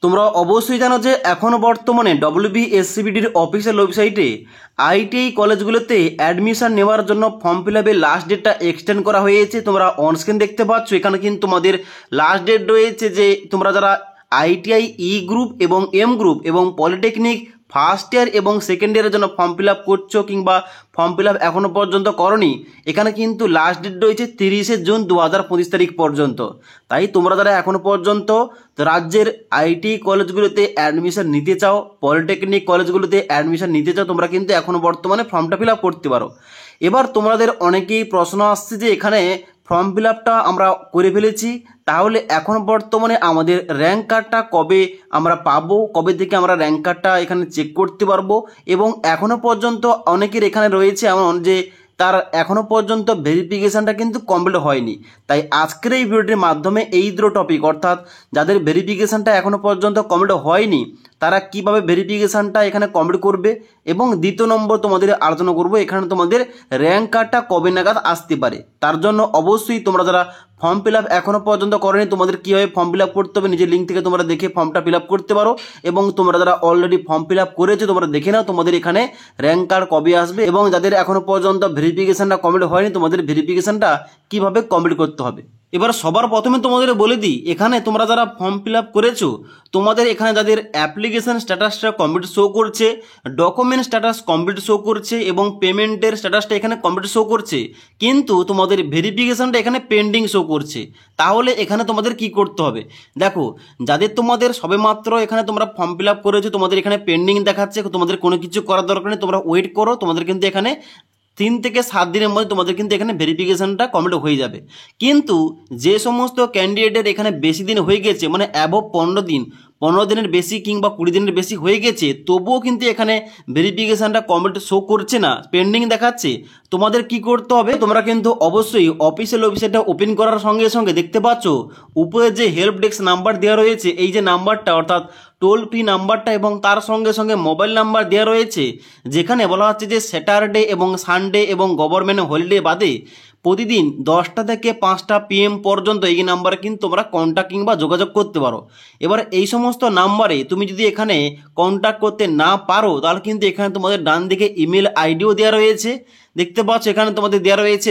তোমরা অবশ্যই জানো যে এখন বর্তমানে WBSCBDর অফিসিয়াল ওয়েবসাইটে আইটিআই কলেজগুলোতে অ্যাডমিশন নেওয়ার জন্য ফর্ম ফিল আপের লাস্ট ডেটটা এক্সটেন্ড করা হয়েছে। তোমরা অনস্ক্রিন দেখতে পাচ্ছ, এখানে কিন্তু তোমাদের লাস্ট ডেট রয়েছে যে তোমরা যারা আইটিআই ই গ্রুপ এবং এম গ্রুপ এবং পলিটেকনিক ফার্স্ট ইয়ার এবং সেকেন্ড ইয়ারের জন্য ফর্ম ফিল আপ করছো কিংবা ফর্ম ফিল আপ এখনও পর্যন্ত করনি, এখানে কিন্তু লাস্ট ডেট রয়েছে 30শে জুন 2025 তারিখ পর্যন্ত। তাই তোমরা যারা এখনও পর্যন্ত রাজ্যের আইটি কলেজগুলোতে অ্যাডমিশন নিতে চাও, পলিটেকনিক কলেজগুলোতে অ্যাডমিশন নিতে চাও, তোমরা কিন্তু এখনও বর্তমানে ফর্মটা ফিল আপ করতে পারো। এবার তোমাদের অনেকেই প্রশ্ন আসছে যে এখানে ফর্ম ফিল আপটা আমরা করে ফেলেছি, তাহলে এখন বর্তমানে আমাদের র্যাঙ্ক কার্ডটা কবে আমরা পাবো, কবে থেকে আমরা র্যাঙ্ক কার্ডটা এখানে চেক করতে পারবো, এবং এখনও পর্যন্ত অনেকের এখানে রয়েছে এমন যে তার এখনও পর্যন্ত ভেরিফিকেশানটা কিন্তু কমপ্লিট হয়নি। তাই আজকের এই ভিডিওটির মাধ্যমে এই দুটো টপিক, অর্থাৎ যাদের ভেরিফিকেশানটা এখনও পর্যন্ত কমপ্লিট হয়নি তারা কিভাবে ভেরিফিকেশানটা এখানে কমপ্লিট করবে, এবং দ্বিতীয় নম্বর তোমাদের আলোচনা করব এখানে তোমাদের র্যাঙ্ক কার্ডটা কবে নাগাদ আসতে পারে। তার জন্য অবশ্যই তোমরা যারা ফর্ম ফিল আপ এখনও পর্যন্ত করেনি তোমাদের কীভাবে ফর্ম ফিল আপ করতে হবে নিজের লিঙ্ক থেকে তোমরা দেখে ফর্মটা ফিল আপ করতে পারো, এবং তোমরা যারা অলরেডি ফর্ম ফিল আপ করেছো তোমরা দেখে নাও তোমাদের এখানে র্যাঙ্ক কার্ড কবে আসবে, এবং যাদের এখনও পর্যন্ত ভেরিফিকেশানটা কমপ্লিট হয়নি তোমাদের ভেরিফিকেশানটা কীভাবে কমপ্লিট করতে হবে। এবার সবার প্রথমে তোমাদের বলে দিই, এখানে তোমরা যারা ফর্ম ফিল আপ করেছো তোমাদের এখানে যাদের অ্যাপ্লিকেশন স্ট্যাটাসটা কমপ্লিট শো করছে, ডকুমেন্ট স্ট্যাটাস কমপ্লিট শো করছে এবং পেমেন্টের স্ট্যাটাসটা এখানে কমপ্লিট শো করছে, কিন্তু তোমাদের ভেরিফিকেশনটা এখানে পেন্ডিং শো করছে, তাহলে এখানে তোমাদের কি করতে হবে? দেখো, যাদের তোমাদের সবেমাত্র এখানে তোমরা ফর্ম ফিল আপ করেছো তোমাদের এখানে পেন্ডিং দেখাচ্ছে, তোমাদের কোনো কিছু করার দরকার নেই, তোমরা ওয়েট করো, তোমাদের কিন্তু এখানে 3 থেকে 7 দিনের মধ্যে তোমাদের কিন্তু এখানে ভেরিফিকেশনটা কমপ্লিট হয়ে যাবে। কিন্তু যে সমস্ত ক্যান্ডিডেটের এখানে বেশি দিন হয়ে গেছে, মানে অ্যাবভ 15 দিনের বেশি কিংবা 20 দিনের বেশি হয়ে গেছে, তবুও কিন্তু এখানে ভেরিফিকেশনটা কমপ্লিট শো করছে না, পেন্ডিং দেখাচ্ছে, তোমাদের কি করতে হবে? তোমরা কিন্তু অবশ্যই অফিসিয়াল ওয়েবসাইটটা ওপেন করার সঙ্গে সঙ্গে দেখতে পাচ্ছ উপরে যে হেল্প ডেস্ক নাম্বার দেওয়া রয়েছে, এই যে নাম্বারটা অর্থাৎ টোল ফ্রি নাম্বারটা, এবং তার সঙ্গে সঙ্গে মোবাইল নাম্বার দেওয়া রয়েছে, যেখানে বলা হচ্ছে যে স্যাটারডে এবং সানডে এবং গভর্নমেন্ট হলিডে বাদে প্রতিদিন 10টা থেকে 5টা PM পর্যন্ত এই নাম্বারে কিন্তু তোমরা কন্ট্যাক্ট কিংবা যোগাযোগ করতে পারো। এবার এই সমস্ত নাম্বারে তুমি যদি এখানে কন্ট্যাক্ট করতে না পারো তাহলে কিন্তু এখানে তোমাদের ডান দিকে ইমেল আইডিও দেওয়া রয়েছে, দেখতে পাচ্ছ এখানে তোমাদের দেওয়া রয়েছে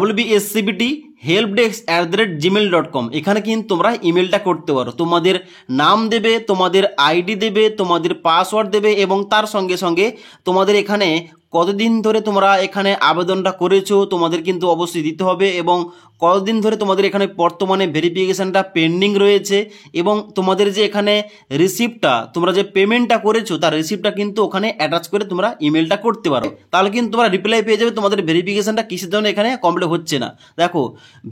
WBSCBD@gmail.com। এখানে কিন্তু তোমরা ইমেলটা করতে পারো, তোমাদের নাম দেবে, তোমাদের আইডি দেবে, তোমাদের পাসওয়ার্ড দেবে, এবং তার সঙ্গে সঙ্গে তোমাদের এখানে কতদিন ধরে তোমরা এখানে আবেদনটা করেছো তোমাদের কিন্তু অবশ্যই দিতে হবে, এবং কতদিন ধরে তোমাদের এখানে বর্তমানে ভেরিফিকেশানটা পেন্ডিং রয়েছে, এবং তোমাদের যে এখানে রিসিপ্টটা তোমরা যে পেমেন্টটা করেছো তার রিসিপ্টটা কিন্তু ওখানে অ্যাটাচ করে তোমরা ইমেলটা করতে পারো, তাহলে কিন্তু তোমরা রিপ্লাই পেয়ে যাবে তোমাদের ভেরিফিকেশানটা কিসের জন্য এখানে কমপ্লিট হচ্ছে না। দেখো,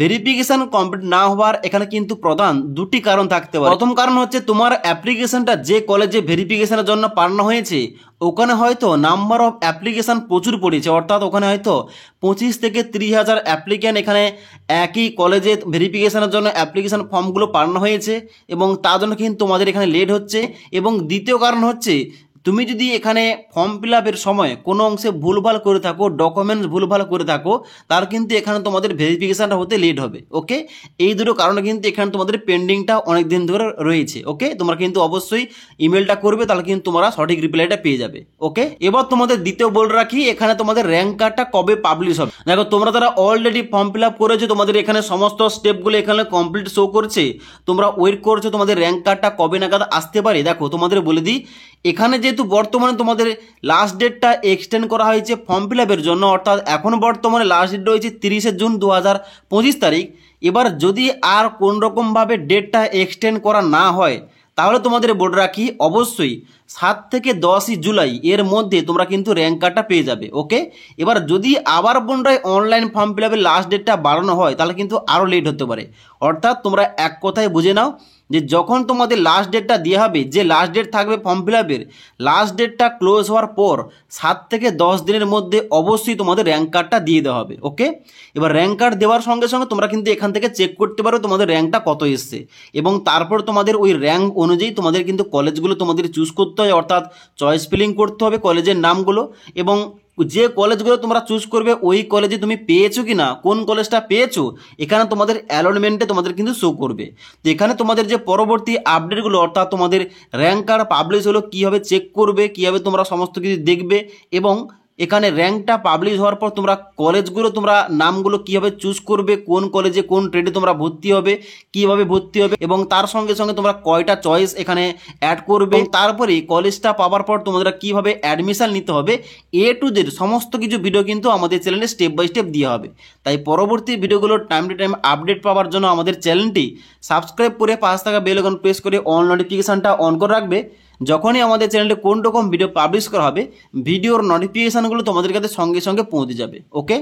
ভেরিফিকেশান কমপ্লিট না হওয়ার এখানে কিন্তু প্রধান দুটি কারণ থাকতে পারে। প্রথম কারণ হচ্ছে তোমার অ্যাপ্লিকেশানটা যে কলেজে ভেরিফিকেশানের জন্য পাঠানো হয়েছে ওখানে হয়তো নাম্বার অফ অ্যাপ্লিকেশান প্রচুর পড়েছে, অর্থাৎ ওখানে হয়তো 25 থেকে 30 হাজার অ্যাপ্লিক্যান্ট এখানে একই কলেজে ভেরিফিকেশানের জন্য অ্যাপ্লিকেশান ফর্মগুলো পাঠানো হয়েছে, এবং তার জন্য কিন্তু তোমাদের এখানে লেট হচ্ছে। এবং দ্বিতীয় কারণ হচ্ছে তুমি যদি এখানে ফর্ম ফিল আপের সময় কোনো অংশে ভুলভাল করে থাকো, ডকুমেন্টস ভুলভাল করে থাকো, তার কিন্তু এখানে তোমাদের ভেরিফিকেশানটা হতে লেট হবে। ওকে, এই দুটো কারণে কিন্তু এখানে তোমাদের পেন্ডিংটা অনেক দিন ধরে রয়েছে। ওকে, তোমরা কিন্তু অবশ্যই ইমেলটা করবে, তাহলে কিন্তু তোমরা সঠিক রিপ্লাইটা পেয়ে যাবে। ওকে, এবার তোমাদের দ্বিতীয় বলে রাখি এখানে তোমাদের র্যাঙ্ক কার্ডটা কবে পাবলিশ হবে। দেখো, তোমরা যারা অলরেডি ফর্ম ফিল আপ করেছো তোমাদের এখানে সমস্ত স্টেপগুলো এখানে কমপ্লিট শো করছে, তোমরা ওয়েট করছো তোমাদের র্যাঙ্ক কার্ডটা কবে নাগাদ আসতে পারে। দেখো, তোমাদের বলে দিই, এখানে যেহেতু বর্তমানে তোমাদের লাস্ট ডেটটা এক্সটেন্ড করা হয়েছে ফর্ম ফিল আপের জন্য, অর্থাৎ এখন বর্তমানে লাস্ট ডেট রয়েছে 30শে জুন 2025 তারিখ। এবার যদি আর কোন রকমভাবে ডেটটা এক্সটেন্ড করা না হয় তাহলে তোমাদের বলে রাখি অবশ্যই 7 থেকে 10ই জুলাই এর মধ্যে তোমরা কিন্তু র্যাঙ্ক কার্ডটা পেয়ে যাবে। ওকে, এবার যদি আবার পুনরায় অনলাইন ফর্ম ফিল আপের লাস্ট ডেটটা বাড়ানো হয় তাহলে কিন্তু আরও লেট হতে পারে। অর্থাৎ তোমরা এক কথায় বুঝে নাও যে যখন তোমাদের লাস্ট ডেটটা দেওয়া হবে, যে লাস্ট ডেট থাকবে ফর্ম ফিল আপের, লাস্ট ডেটটা ক্লোজ হওয়ার পর 7 থেকে 10 দিনের মধ্যে অবশ্যই তোমাদের র্যাঙ্ক কার্ডটা দিয়ে দেওয়া হবে। ওকে, এবার র্যাঙ্ক কার্ড দেওয়ার সঙ্গে সঙ্গে তোমরা কিন্তু এখান থেকে চেক করতে পারো তোমাদের র্যাঙ্কটা কত এসছে, এবং তারপর তোমাদের ওই র্যাঙ্ক অনুযায়ী তোমাদের কিন্তু কলেজগুলো তোমাদের চুজ করতে হয়, অর্থাৎ চয়েস ফিলিং করতে হবে কলেজের নামগুলো, এবং যে কলেজগুলো তোমরা চুজ করবে ওই কলেজে তুমি পেয়েছো কি না, কোন কলেজটা পেয়েছো, এখানে তোমাদের অ্যালটমেন্টে তোমাদের কিন্তু শো করবে। তো এখানে তোমাদের যে পরবর্তী আপডেটগুলো, অর্থাৎ তোমাদের র্যাঙ্ক কার্ড পাবলিশ হলো কীভাবে চেক করবে, কীভাবে তোমরা সমস্ত কিছু দেখবে, এবং এখানে র্যাঙ্কটা পাবলিশ হওয়ার পর তোমরা কলেজগুলো তোমরা নামগুলো কীভাবে চুজ করবে, কোন কলেজে কোন ট্রেডে তোমরা ভর্তি হবে, কীভাবে ভর্তি হবে, এবং তার সঙ্গে সঙ্গে তোমরা কয়টা চয়েস এখানে অ্যাড করবে, তারপরে কলেজটা পাওয়ার পর তোমরা কীভাবে অ্যাডমিশন নিতে হবে, এ টু জেড সমস্ত কিছু ভিডিও কিন্তু আমাদের চ্যানেলে স্টেপ বাই স্টেপ দেওয়া হবে। তাই পরবর্তী ভিডিওগুলোর টাইম টু টাইম আপডেট পাওয়ার জন্য আমাদের চ্যানেলটি সাবস্ক্রাইব করে পাশ থাকা বেল আইকন প্রেস করে অল নোটিফিকেশানটা অন করে রাখবে। যখনই আমাদের চ্যানেলে কোন রকম ভিডিও পাবলিশ করা হবে, ভিডিওর নোটিফিকেশানগুলো তোমাদের কাছে সঙ্গে সঙ্গে পৌঁছে যাবে। ওকে।